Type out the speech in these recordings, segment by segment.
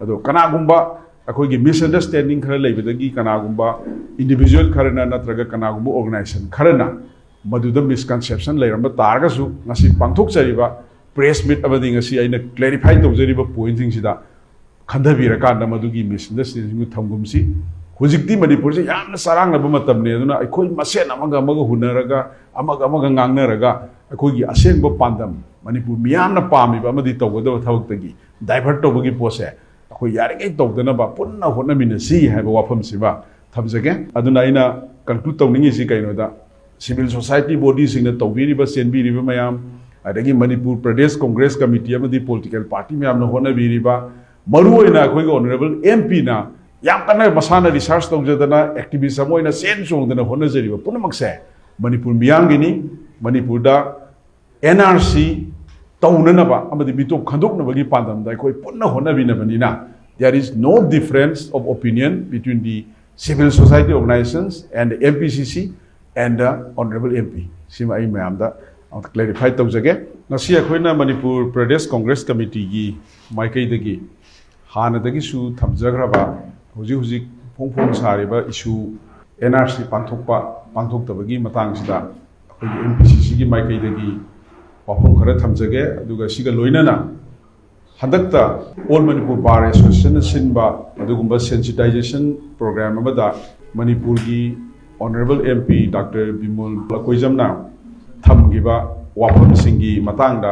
अदो कनागुंबा अखोई मिसअंडरस्टैंडिंग खर लेबदगी कनागुंबा इंडिविजुअल खरना नत्रगा कनागुंबा ऑर्गेनाइजेशन खरना मधुदा मिसकंसेप्शन लेरंबा तारगसु ngasi पांथोकचरिबा प्रेस मीट अबदि ngasi आइना क्लैरिफाई तौजरिबा पॉइंटिंग सिदा खंधबीरकांदा मधुगी मिसअंडरस्टैंडिंग थमगुमसी हुजिक्ति मणिपुर से यामना सरांगनबा मतमने अदुना अखोई मसेन अमगा अमगा हुनरगा अमगा अमगा ngangnaraga अखोई असेंबा पांदम मणिपुर मियामना पामिबा अमदि तौगदबा थबक्तगी डाइवर्ट तौबगी पोसे अखोई यारिगै तौदनबा पुन्ना होनमिनसी हाइबा वाफमसिबा थमजगे अदुना आइना कंक्लूड तौनिंगिसि कैनोदा सिविल सोसाइटी बॉडी सिंगना तौबिरिबा सेनबिरिबा मयाम अदगी मणिपुर प्रदेश कांग्रेस कमिटी अमदि पॉलिटिकल पार्टी मयामना होनबिरिबा मरुओइना अखोई ऑनरेबल एमपी ना याम कन्ना मसाना रिसर्च तौजदना एक्टिविस्ट अमोइना सेन सोंगदना होनजरिबा पुनमक्से मणिपुर मियामगिनी मणिपुरदा एनआरसी तौननबा अमदि मिटोप खंदोकनबगी पांदमदा अखोई पुन्ना होनबिनबनिना there is no difference of opinion between the civil society organizations and the MPCC and the honorable MP sima ai mayam da clarify tawjage ngasi akhoina manipur pradesh congress committee gi maikai dagi hana dagi su thamjagraba huji huji phongphong sariba issue NRC pangthoktabagi matang sida akhoi MPCC gi maikai dagi wafong khara thamjage aduga siga loinana हदक्ता all Manipur bar association सिंबा अदुगुंबा sensitisation programme अमदा मणिपुर की honourable MP doctor Bimal लकोइजमना थमगिबा वाफम सिंगी मतांगदा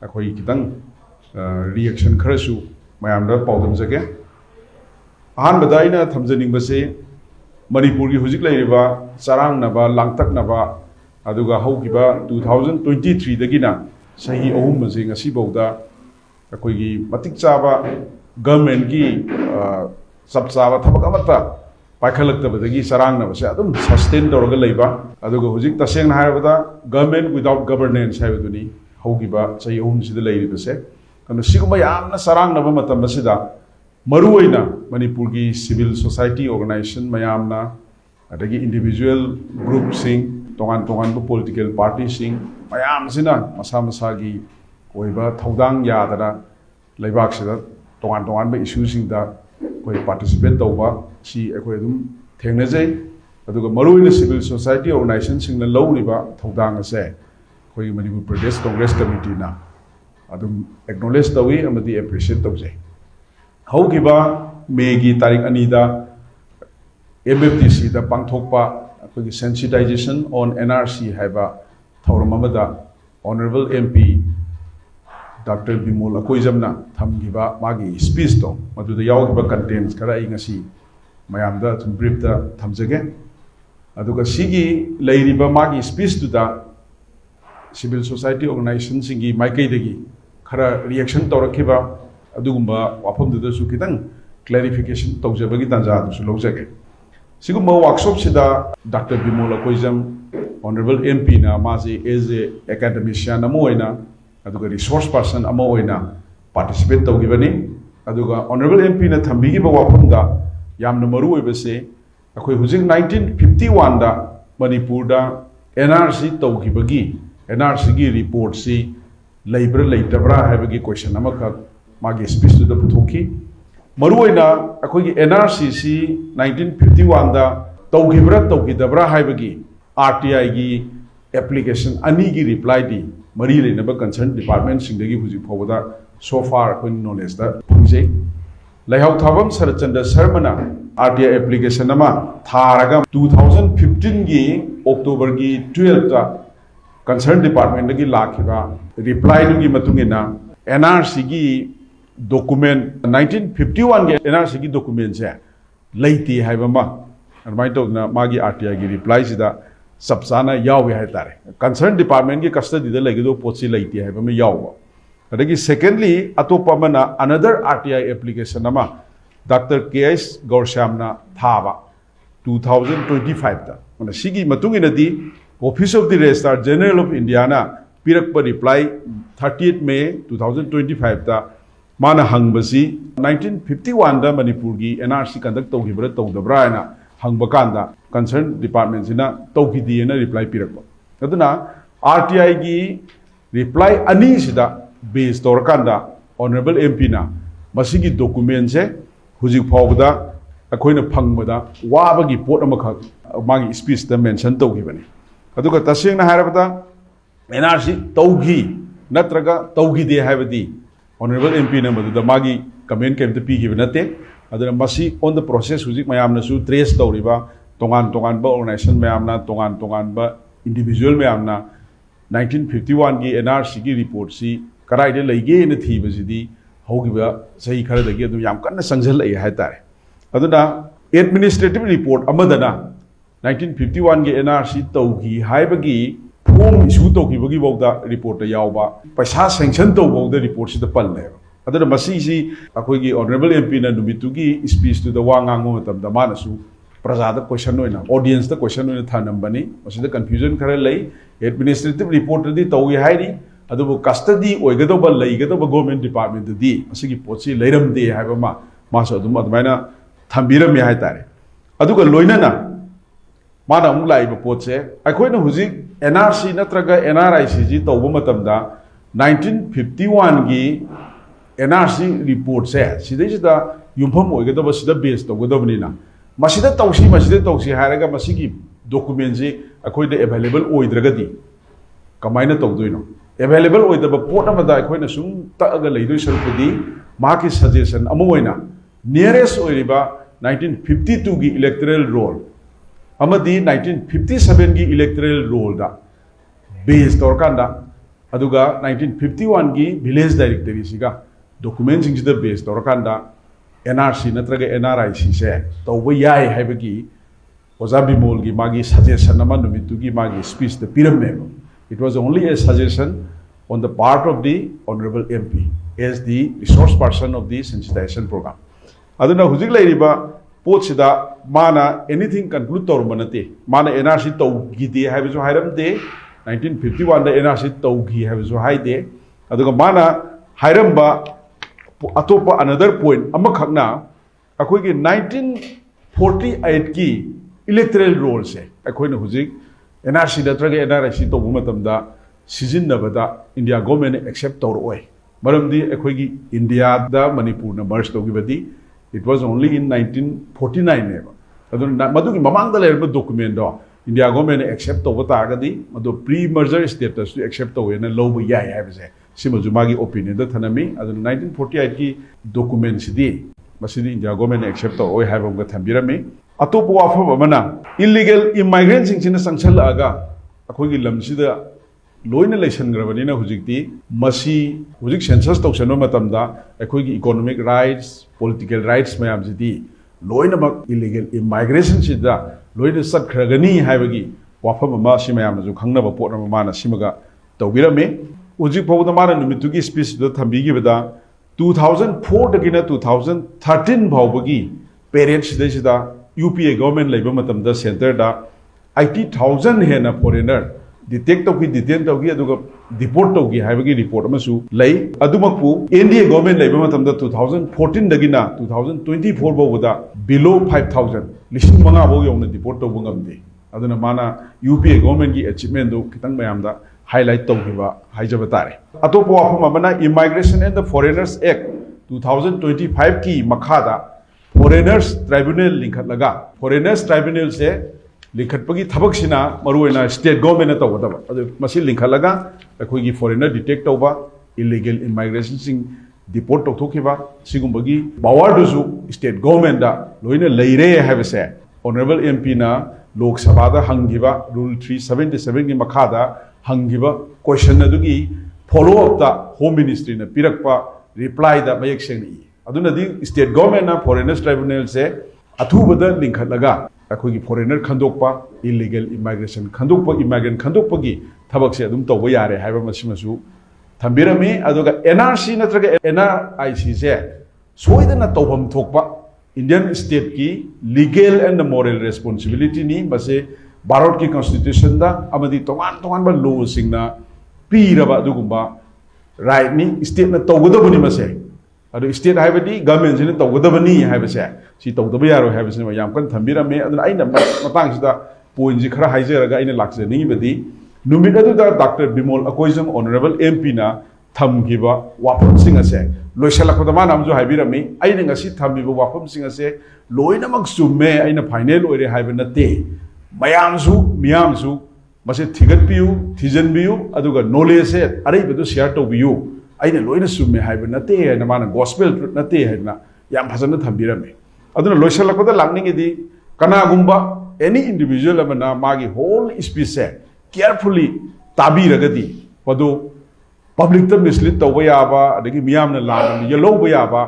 अखोई कितंग रिएक्शन खरसु मयामदा पाउदम जगे अहानबदा आइना थमजनिंगबसे मणिपुर की हुजिक लेरिबा चारांगनबा लांगतकनबा अदुगा हौगिबा 2023 दगिना सही अहुम मजे ngasi बौदा अखोई मतिक चाबा गवर्नमेंट की सब चाबा थबक अमता पाखलक्तबदगी सरांगनबसे अदुम सस्टेन तौरगा लेबा अदुगा हुजिक तसेंगना हायबदा गवर्नमेंट विदाउट गवर्नेंस हायबदुनी हौगिबा सही अहुम सिदा लेरिबसे कनो सिगुमा यामना सरांगनबा मतमसिदा मरुओइना मणिपुर की सिविल सोसाइटी ऑर्गेनाइजेशन मयामना अदगी इंडिविजुअल ग्रुप सिंग तोगान तोगान पॉलिटिकल पार्टी सिंग मयामसिना मसा मसागी ओइबा थौदांग यादना लेबाक्सिदा तोगान तोगान बे इश्यूसिंगदा कोई पार्टिसिपेट तौबा सी अखोय अदुम थेंगनजै अदुगा मरुइना सिविल सोसाइटी ऑर्गेनाइजेशन सिंगना लौरिबा थौदांग असे कोई मणिपुर प्रदेश कांग्रेस कमिटी ना अदुम एक्नॉलेज तौई अमदि एप्रिशिएट तौजै हौगिबा मे की तारीख अनीदा MFTC दा पांथोकपा अखोगी सेंसिटाइजेशन ऑन NRC हाइबा थौरम अमदा ऑनरेबल MP डॉक्टर बिमोल अकोइजमना थमगिबा मागी स्पीच तो मदुदा यावगिबा कंटेंट्स खरा आई ngasi मयामदा तुम ब्रीफ दा थमजगे अदुगा सिगी लेरिबा मागी स्पीच दुदा सिविल सोसाइटी ऑर्गेनाइजेशन सिंगी माइकैदगी खरा रिएक्शन तौरखिबा अदुगुंबा वाफम दुदा सु कितंग क्लैरिफिकेशन तौजबगी तांजा दुसु लौजगे सिगुंबा वर्कशॉप सिदा doctor Bimol Akoijam honourable MP ना माजे एज ए एकेडमिशियन अमोइना अदुगा रिसोर्स पर्सन अमा ओइना पार्टिसिपेट तौगिबनी अदुगा ऑनरेबल MP ना थंबिगिबा वाफमदा यामना मरु ओइबसे अखोई हुजिक 1951 दा मणिपुर दा NRC तौगिबगी NRC की रिपोर्ट सी लेब्रा लेटब्रा हाइबगी क्वेश्चन अमखा मागी स्पीच दुदा पुथोकी मरु ओइना अखोई NRC सी 1951 दा तौगिबरा तौगिदब्रा हाइबगी RTI की एप्लीकेशन अनि की रिप्लाई दी मरी लेनबा कंसर्न डिपार्टमेंट सिंगदगी हुजी फोबदा सो फार कोन नॉलेज दा फंगजे लैहाउ थाबम सरचंद्र शर्मना RTI एप्लीकेशन अमा थारगा 2015 की अक्टूबर की 12 ता कंसर्न डिपार्टमेंट की लाखिबा रिप्लाई दुगी मतुंगिना NRC की डॉक्यूमेंट 1951 के NRC की डॉक्यूमेंट से लेती हाइबमा अरमाइ तोना मागी RTI की रिप्लाई सिदा सबसाना यावे है तारे कंसर्न डिपार्टमेंट की कस्टडी दे लेगिदो पोची लेती है बमे यावा अदगी सेकेंडली अतोपमना अनदर RTI एप्लीकेशन अमा डॉक्टर KS गौरश्यामना थाबा 2025 ता मने सिगी मतुंगिनदी office of the registrar general of India ना पिरक पर रिप्लाई 30 May 2025 ता माना हंगबसी 1951 दा मणिपुर की NRC कंडक्ट तौगिबरा तौदब्रा ना हंगबकांदा कंसर्न डिपार्टमेंट सिना तौखिदीना रिप्लाई पिरकबा अदुना RTI की रिप्लाई अनि सिदा बेस तौरकांदा ऑनरेबल MP ना मसीगी डॉक्यूमेंट से हुजिक फावदा अखोइना फंगबदा वाबगी पोट अमखक मागी स्पीच द मेंशन तौगिबनी अदुगा तसेंगना हारबदा एनआरसी तौगी नत्रगा तौगी दे हाबदी ऑनरेबल एमपी न मदुदा मागी कमेंट केमत पीगिब नते अदुना मसी ऑन द प्रोसेस हुजिक मयामनसु ट्रेस तौरिबा तोंगान तोंगान बा ऑर्गेनाइजेशन मयामना तोंगान बा इंडिविजुअल मयामना 1951 की एनआरसी की रिपोर्ट सी कराइदे लैगे न थीबसिदी हौगिबा सही खरदगी अदु याम कन्न संजल है हायतारे अदुना एडमिनिस्ट्रेटिव रिपोर्ट अमदना 1951 की एनआरसी तौगी हाइबगी फॉर्म इशू तौगिबगी बौदा रिपोर्ट यावबा पैसा सैंक्शन तौबौदा रिपोर्ट सिदा पल्ले अदुना मसीसी अखोइगी ऑनरेबल एमपी न नुमितुगी स्पीच टू द वांगांगो मतमदा मानसु प्रजा द क्वेश्चन होइना ऑडियंस द क्वेश्चन होइना थानंबनी मसिदा कंफ्यूजन खरे लई एडमिनिस्ट्रेटिव रिपोर्ट दी तौगी हाइरी अदुबो कस्टडी ओइगदोबा लैगदोबा गवर्नमेंट डिपार्टमेंट दी असिगी पोची लैरमदे हाइबमा मासो अदुम अदमाइना थंबिरम याय तारे अदुगा लोइनाना माना अमु लाइबा पोचे अखोइना हुजिक एनआरसी नत्रगा एनआरआईसी जी तौबा मतमदा 1951 की एनआरसी रिपोर्ट से सिदैसिदा युमफम ओइगदोबा सिदा बेस तौगदोबनिना मसिदा तौसी हायरगा मसिगी डॉक्यूमेंट जी अखोइदा अवेलेबल ओइद्रगदी कमाइना तौदोइनो अवेलेबल ओइदबा पोट अमदा अखोइना सुम तअगा लैदोइ सरुपदी माकी सजेशन अमोइना नियरेस्ट ओइरिबा 1952 की इलेक्टोरल रोल अमदी 1957 की इलेक्टोरल रोल दा बेस तौरकांदा अदुगा 1951 की विलेज डायरेक्टरी सिगा डॉक्यूमेंट सिंगसिदा बेस तौरकांदा एनआरसी नत्रगा एनआरआईसी से तौबा याय हाइबगी ओजा बिमोल की मागी सजेशन अमा नुमितुगी मागी स्पीच द पिरमेबो it was only a suggestion on the part of the honorable MP as the resource person of the sensitization program aduna hujik lairiba potsida mana anything conclude tormanate mana NRC tawgide haibisu hairamde 1951 da NRC tawgi haibisu haide aduga mana hairamba atopa another point amakhakna akoi ki 1948 ki electoral roll se akoi na hujik NRC नत्रगे NRIC तौब मतमदा सिजिन्नबदा India government accept तौरओय मरमदी अखोइगी India दा मणिपुर न merge तौगिबदी इट वाज ओनली इन 1949 नेबा अदुन मदुगी ममांगदा लेरब डॉक्यूमेंट दो इंडिया गवर्नमेंट एक्सेप्ट तौब तागदी मदु pre merger status to accept तौवेना लौब याय हाबसे सिमजु मागी ओपिनियन दा थनमी अदुन 1948 की डॉक्यूमेंट सिदी मसिदी इंडिया गवर्नमेंट एक्सेप्ट तौओय हाबमगा थंबिरमी अतोप वाफम अमना इलीगल इमाइग्रेंट सिंगसिना संगसलआगा अखोइगी लमसिदा लोइना लेसनग्रबनिना हुजिकती मसी हुजिक सेंसस तौसनो मतमदा अखोइगी इकोनॉमिक राइट्स पॉलिटिकल राइट्स मयामसिदी लोइनमक इलीगल इमाइग्रेशन सिदा लोइना सटखरगनी हाइबगी वाफम अमा सिमयामनजु खंगनबा पोटम माना सिमगा तौबिरमे हुजिक फौदा माना नुमितुगी स्पीच द थंबिगिबदा 2004 दगिना 2013 भावबगी पेरेंट्स सिदा UPA गवर्नमेंट लेबा मतमदा सेंटर दा 80,000 हेना फॉरेनर डिटेक्ट तौगी डिटेन तौगी अदुगा डिपोर्ट तौगी हाइबगी रिपोर्ट अमसु लई अदुमकपु NDA गवर्नमेंट लेबा मतमदा 2014 दगिना 2024 बावदा बिलो 5,000 लिसिंग मंगा बाव यौना deport तौबो ngamde aduna mana UPA government की achievement do kitang mayam da highlight taugiba haijaba tare atopo wafam amana Immigration and the Foreigners Act 2025 की मखादा Foreigners Tribunal लिंखटलगा Foreigners Tribunal से लिंखटपगी थबकसिना मरुइना state government तौगदबा अदु मसि लिंखटलगा अखोइगी foreigner detect तौबा illegal immigration sing deport तौथोखिबा सिगुंबगी पावर दुसु स्टेट गवर्नमेंट दा लोइना लेरे हाबसे Honorable MP ना लोक सभा दा हंगिबा रूल 377 की मखादा हंगिबा क्वेश्चन अदुगी फॉलो अप दा होम मिनिस्ट्री ने पिरकपा रिप्लाई दा मयक सेंगी अदुना दी स्टेट गवर्नमेंट ना फॉरेनर्स ट्राइब्यूनल से अथुबदा लिंखटलगा अखोगी फॉरेनर खंदोकपा इलीगल इमिग्रेशन खंदोकपा इमिग्रेंट खंदोकपगी थबक से अदुम तौबा यारे हाइबा मसिमसु थंबिरमी अदुगा NRC नत्रगा NRIC से सोइदना तौबम थोकपा इंडियन स्टेट की लीगल एंड मोरल रेस्पॉन्सिबिलिटी नी बसे भारत की कॉन्स्टिट्यूशन दा अमदी तोमान तोमान बा law सिंगना Pirba दुगुंबा right knee state ना तौगदबनी मसे अदु स्टेट हाइबदी गवर्नमेंट सिने तौगदबनी हाइबसे सी तौदब यारो हाइबसे याम कन थंबिरमे अदु आइना मतंग सिदा पॉइंट जी खरा हाइजरगा आइना लाक्सनिबदी नुमित अदुदा doctor Bimol Akoijam honourable MP ना थमखिबा वाफमसिंग असे लोइसलखदा माना अमजु हाइबिरमी आइना ngasi थमबिबा वाफमसिंग असे लोइनमक सुमे आइना फाइनल ओइरे हाइबा नते मियामसु मसे थिगतपियु थिजनबियु अदुगा नॉलेज से अरैबदु शेयर तोबियु आइना लोइना सुमे हाइबा नते आइना माना गॉस्पेल ट्रुथ नते हाइना याम फजन थमबिरमी अदुना लोइसलखदा लांगनिंगिदि कनागुंबा एनी इंडिविजुअल अमना मागी होल स्पीच से केयरफुली ताबीरगदी पदो पब्लिक ता मिसलीड तौबा याबा अदगी मियामना लाना यलौबा याबा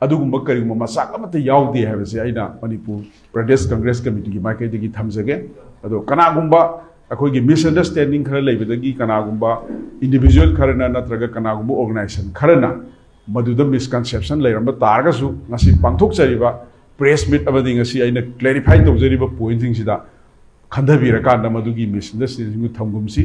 अदुगुंबा करिगुंबा मसाक अमता यावदे हाइबसे आइना मणिपुर प्रदेश कांग्रेस कमिटी की माइकैदगी थमजगे अदो कनागुंबा अखोइगी मिसअंडरस्टैंडिंग खरा लेबदगी कनागुंबा इंडिविजुअल खरना नत्रगा कनागुंबा ऑर्गेनाइजेशन खरना मदुदा मिसकंसेप्शन लेरंबा तारगसु ngasi पांथोकजरिबा प्रेस मीट अबदि ngasi आइना क्लैरिफाई तौजरिबा पॉइंटिंग सिदा खंधबिरकांदा मदुगी मिसअंडरस्टैंडिंग थमगुमसी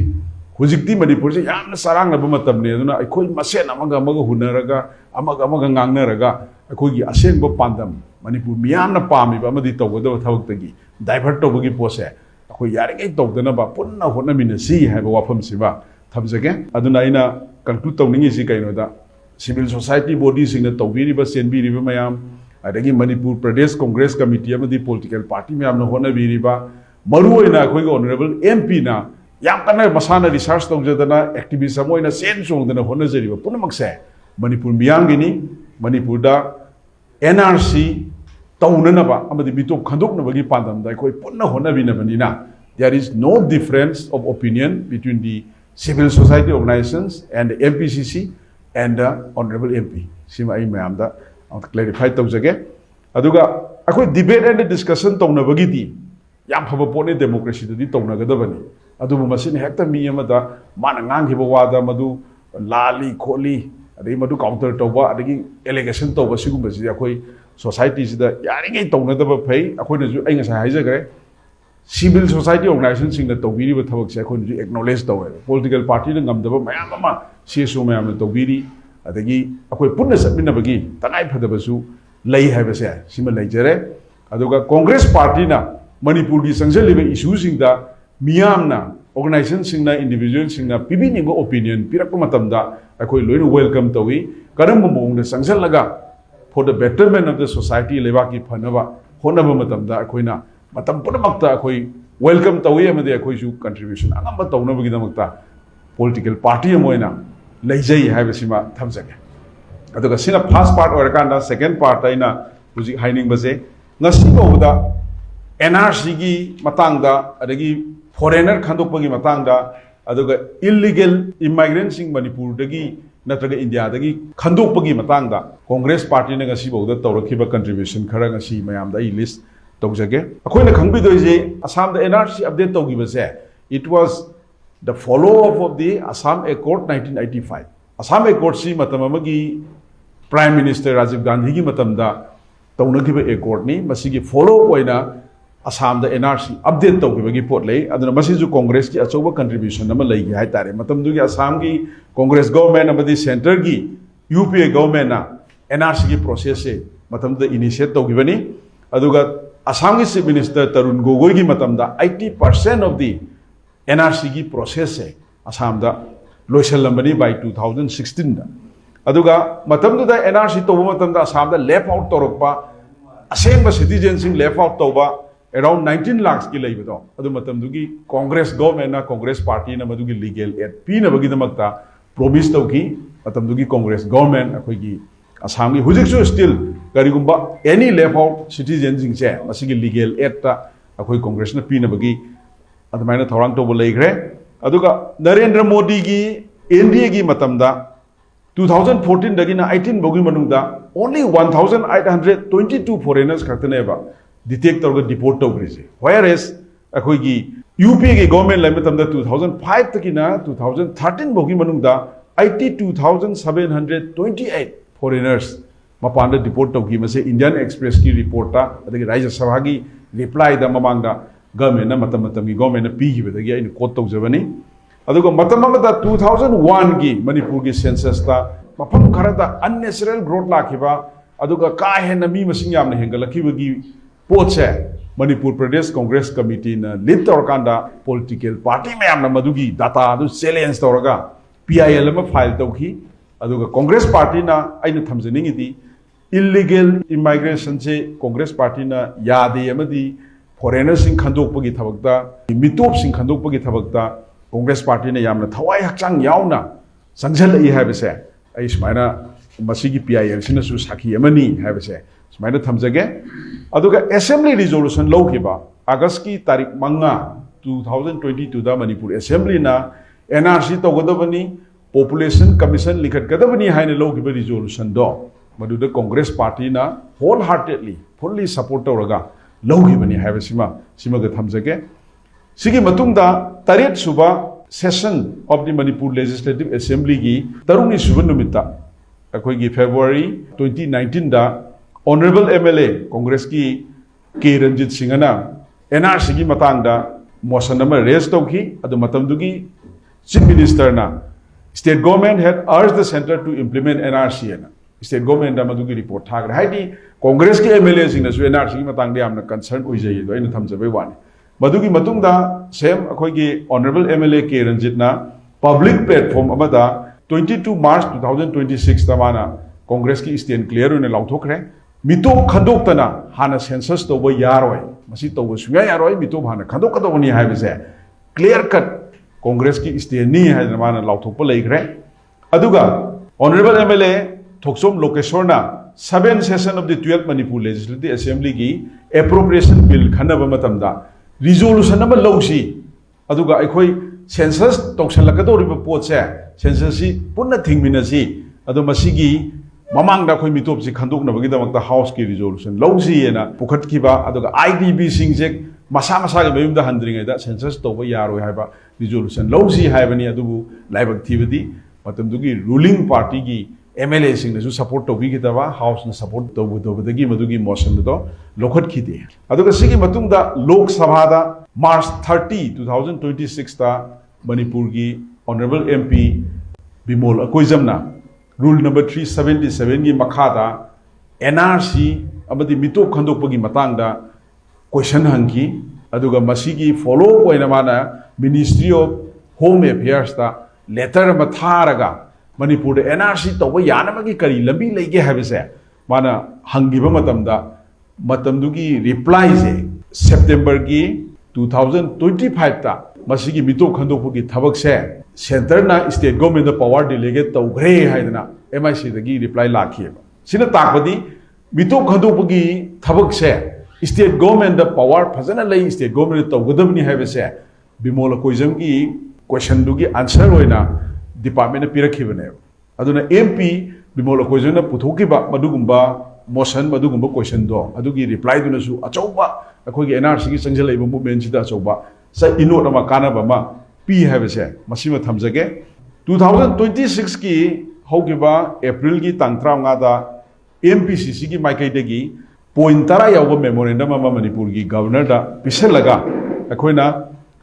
हुजिक्ति मणिपुर से यामना सरांगनबा मतमने अदुना अखोइ मसेन अमगा हुनरगा अमगा ngangnaraga अखोइगी असेंबा पांदम मणिपुर मियामना पामिबा अमदि तौगदबा थबक्तगी डाइवर्ट तौबगी पोसे अखोइ यारिङै तौदनबा पुन्ना होनमिनसी हाइबा वाफमसिबा थमजगे अदुना आइना कंक्लूड तौनिंगिसि कैनोदा सिविल सोसाइटी बॉडी सिंगना तौबिरिबा सेनबिरिबा मयाम अदगी मणिपुर प्रदेश कांग्रेस कमिटी अमदि पॉलिटिकल पार्टी मयामना होनबिरिबा मरुओइना अखोइगी ऑनरेबल एमपी ना याम कन्ना मसाना रिसर्च तौजदना एक्टिविस्ट अमोइना सेन सोंगदना होनजरिबा पुनमकसे मणिपुर मियामगिनी मणिपुर दा एनआरसी तौननबा अमदि मिटोप खंदोकनबगी पांदमदा अखोइ पुन्ना होनबिनबनिना there is no difference of opinion between the civil society organisations and MPCC and the honourable MP सिमा आई मैमदा क्लैरिफाई तौजगे अदुगा अखोइ डिबेट एंड डिस्कशन तौनबगिदी याम फबा पोने डेमोक्रेसी ददी तौनगदबनी अदुबु मसिन हेक्ता मी अमदा माना ngangiba wada madu lali kholi adai madu counter toba adagi allegation toba sigumba si akoi society sida yaringai tounadaba phai akoi na ju ai ngasa haijagre civil society organization sing na tobiri ba thabak se akoi ju acknowledge tawe political party na ngamdaba mayam ama CSO mayam na tobiri adagi akoi punna satminabagi tangai phadaba su lei haiba se sima leijare aduga congress party na manipur gi sangjaliba issue sing da मियामना organisation सिंगना individual सिंगना पिबिनिबो opinion पिरक मतमदा अखोइ लोइन welcome तवी करम मोंगना संगलगा for the betterment of the society लेवा की फनबा होनब मतमदा अखोइना मतम पुनमक्ता अखोइ वेलकम तवी अमदे अखोइसु कंट्रीब्यूशन अगम तौनबगी दमक्ता पॉलिटिकल पार्टी अमोइना लेजै हाइबसिमा थमजगे अदुगा सिना फर्स्ट पार्ट ओरकांदा सेकंड पार्ट आइना हुजि हाइनिंग बजे ngasi bawda NRC gi matangda adagi foreigner khandokpagi matangda aduga illegal immigrants sing manipur dagi natraga india dagi khandokpagi matangda congress party na ngasi bawda tawrakhiba contribution khara ngasi mayam da list tawjage akhoina khangbidoije assam da NRC update tawgibase it was the follow up of the Assam Accord 1985 Assam Accord si matamamagi prime minister Rajiv Gandhi gi matamda tawnakiba accord ni masigi follow oina Assam da NRC update tawgibagi pot lei aduna masiju congress ki achoba contribution nama lei gi haitare matamdu gi Assam gi congress government amadi center gi UPA government na NRC gi process se matamda initiate tawgibani aduga Assam gi chief minister Tarun Gogoi gi matamda 80% of the NRC gi process se Assam da loisalambani by 2016 da aduga matamdu da NRC toba matamda Assam da left out torokpa asengba citizens sing left out toba around 19 lakhs ki leibido adu matamdugi congress government na congress party na madugi legal aid pina bagi damakta promise tawki matamdugi congress government akoigi Assam gi hujiksu still karigumba any left out citizens sing se masigi legal aid ta akoi congress na pina bagi admaina thorang to boleigre aduga Narendra Modi gi NDA gi matamda 2014 dagina 18 bogi manungda only 1822 foreigners khartaneba detect or deport tawgrise whereas akhoigi UPA ge government lai matamda 2005 takina 2013 bogi manungda 82728 foreigners mapanda deport tawgi mase Indian Express ki report ta adagi Rajya Sabha gi reply da mamangda government na matam gi government na pi gi badagi ai quote tawjabani aduga matam amada 2001 gi Manipur gi census ta mapam kharada unnatural growth lakhiba aduga ka henna mi masing yamna hengalakhiba gi पोचे Manipur Pradesh Congress committee ना lead तौरकांदा political party में आमना मधुगी data दु challenge तौरगा PIL ama file tawki aduga Congress party na aina thamjaningi di illegal immigration se Congress party na yade amadi foreigners sing khandokpagi thabakta mitop sing khandokpagi thabakta Congress party na yamna thawai hakchang yauna sangjal I habese ai smaina masigi PIL sina su sakhi amani habese smaina thamjage aduga assembly resolution lawkiba August ki tarik manga 2022 da Manipur assembly na NRC togodabani population commission likhatgadabani haina lawkiba resolution do maduda Congress party na wholeheartedly fully support tawraga lawkibani habesima simaga thamjage sigi matungda taret suba session of the Manipur Legislative Assembly gi taruni suba numita akoigi February 2019 da honorable MLA Congress ki K Ranjit Singh na NRC gi matangda motion nama raise tawki adu matamdugi chief minister na state government had urged the center to implement NRC na state government da madugi report thagre haidi Congress ki MLA sing na su NRC gi matangda amna concern oijai do ina thamjabe wani madugi matungda same akoigi honorable MLA K Ranjit na public platform amada 22 March 2026 tamana Congress ki stand clear una lauthokre mito khandoktana hana census toba yaroi masi toba suya yaroi mito hana khandokadobani haibese clear cut Congress ki stand ni haina mana lauthokpa leigre aduga honorable MLA Thoksom Lokeshwarna 7th session of the 12th Manipur Legislative Assembly ki appropriation bill khanaba matamda resolution ama lawsi aduga aikoi census toksalakadoriba potse census si punna thingminasi adu masigi mamangda khoi mitop si khandoknabagi damakta house ki resolution lawsi ena pukhatkiba aduga IDB singje masa masa ge bayumda handringa da census toba yaroi haiba resolution lawsi haibani adubu laibak thibadi matamdugi ruling party gi MLA sing na su support tobi ki dawa house na support tobu dobadagi madugi motion do lokhat khide aduga sigi matungda Lok Sabha da March 30 2026 ta Manipur gi honorable MP Bimol Akoijamna rule number 377 gi makhada NRC amadi mitop khandokpagi matangda question hangki aduga masigi follow oina mana Ministry of Home Affairs ta letter matharaga Manipur da NRC toba yanamagi kari lambi leige habese mana hangiba matamdugi reply je September gi 2025 ta masigi mitop khandokpagi thabak se center na state government da power delegate tawgre haidana MIC dagi reply lakhiba sina takpadi mitop khandokpagi thabak se state government da power phajana lei state government tawgadabni haibese Bimol Akoijam gi question dugi answer oina department na pirakhibane aduna MP Bimol Akoijam na puthokiba madugumba motion madugumba question do adugi reply duna su achauba akoigi NRC gi changjal laiba movement sida achauba sa inot ama kanaba ma pi habese masima thamjage 2026 ki hogiba April gi tang 35 da MPCC gi maikai dagi point tara yawa memorandum ama Manipur gi governor da pisalaga akoina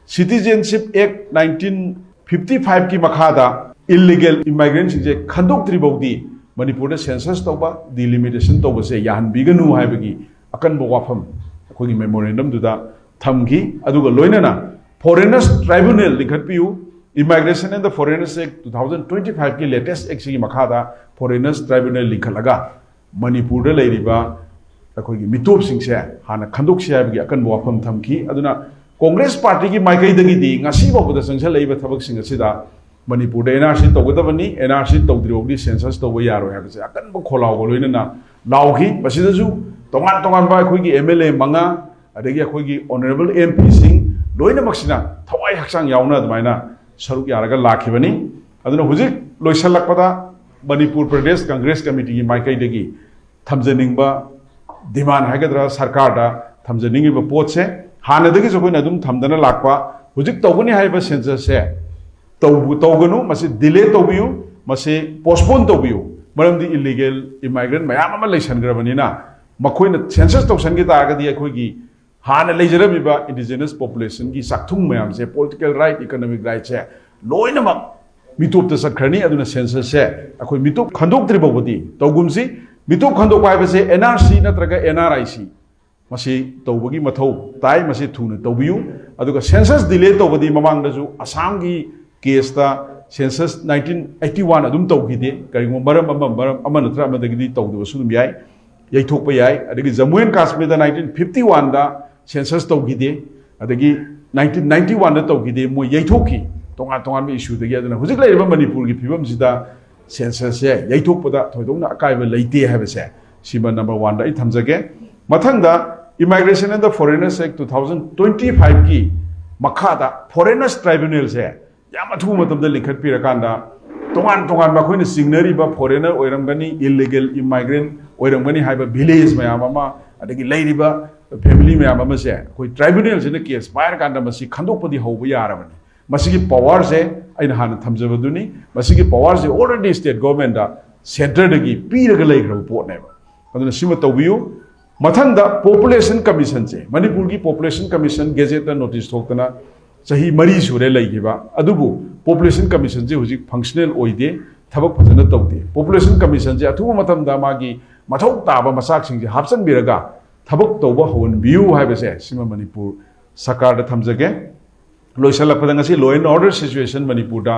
Citizenship Act 1955 ki makhada illegal immigrants je khandok tribodi Manipur da census toba delimitation toba se yahan biganu haibagi akan bo wafam akogi memorandum du da thamgi aduga loinana foreigners tribunal likhatpiu Immigration and the Foreigners Act 2025 ki latest act gi makhada foreigners tribunal likhalaga Manipur da leiriba akogi mitop singse hana khandok se haibagi akan bo wafam thamki aduna Congress party ki maikai dagi di ngasi bobuda sangsal leiba thabak sing asida Manipur da NRC togodabani NRC togdriogdi census toba yaro habse akan bo kholaw goloina na lawhi basidasu tongan ba khoi gi MLA manga adagi khoi gi honorable MP sing loina maksina thawai haksang yauna admaina saruk yaraga lakhibani aduna hujik loisalakpada Manipur Pradesh Congress Committee ki maikai dagi thamjaningba demand hagadra sarkar da thamjaningi ba potse hanadagi jokoina dum thamdana lakpa hujik togani haiba census se toganu masi delay tobiu masi postpone tobiu maramdi illegal immigrant mayam ama leisangrabani na makoina census toksan gi taragadi akoigi hana leijarabiba indigenous population gi sakthung mayam se political right economic right se loina mak mitop ta sakhrani aduna census se akoi mitop khandok tribodi togumsi mitop khandok paiba se NRC natraga NRIC masi tawbagi mathau tai masi thuna tawbiu aduga census delay tawbadi mamang dasu Assam gi case ta census 1981 adum tawgide karingo maram natra amadagidi tawdabasudum yai yaithokpa yai adagi Jammu and Kashmir da 1951 da census tawgide adagi 1991 da tawgide mo yaithokki tongan issue dagi adana hujik laiba Manipur gi phibam sida census se yaithokpada thoidongna akaiba leite habase sima number 1 da I thamjage mathangda Immigration and the Foreigners Act 2025 ki makhada Foreigners Tribunal se yamatu matamda likhat pirakanda tongan makhoi signary ba foreigner oiramgani illegal immigrant oiramgani haiba village mayam ama adagi leiriba family mayam ama se koi tribunal se na case fire kanda masi khandokpadi hobu yarabani masigi power se aina han thamjabaduni masigi power se already state government da center dagi piraga leigrab pot neba aduna sima tawbiu mathangda population commission se Manipur ki population commission gazette notice thoktana sahi mari sure leigiba adubu population commission je hujik functional oide thabak phajana tawde population commission je athu matamda magi mathau taba masak sing je hapsan biraga thabak tawba hon view haibase sima Manipur sarkar da thamjage loisala padang asi law and order situation Manipur da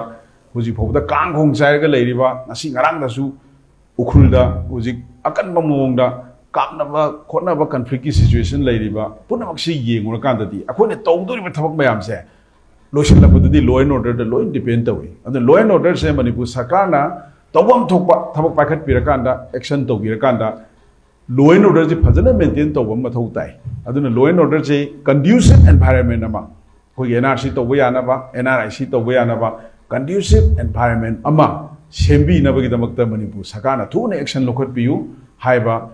hujik phobda kang khong chaiga leiriba asi ngarang da su ukhul da hujik akan mamong da Kaknaba, Kotnaba conflict situation Ladiba, Punamaxi Ying or Kandadi. According to Tongduri Tabak Mayam say, Lotion Lapudi, law and order, the law independent away. And the law and order say Manipur Sakana, Tawam Topa, Tabak Packet Pirakanda, action to Pirakanda, law and order the Pazana maintain Tawam Matotai. And then the law and order say conducive environment ama. NRC to Wayanaba, NRIC to Wayanaba, conducive environment ama. Shembi Nabagamakta Manipur Sakana, two action local view, Haiba.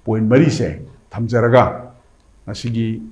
Point Marise, Tamzaraga, Nasigi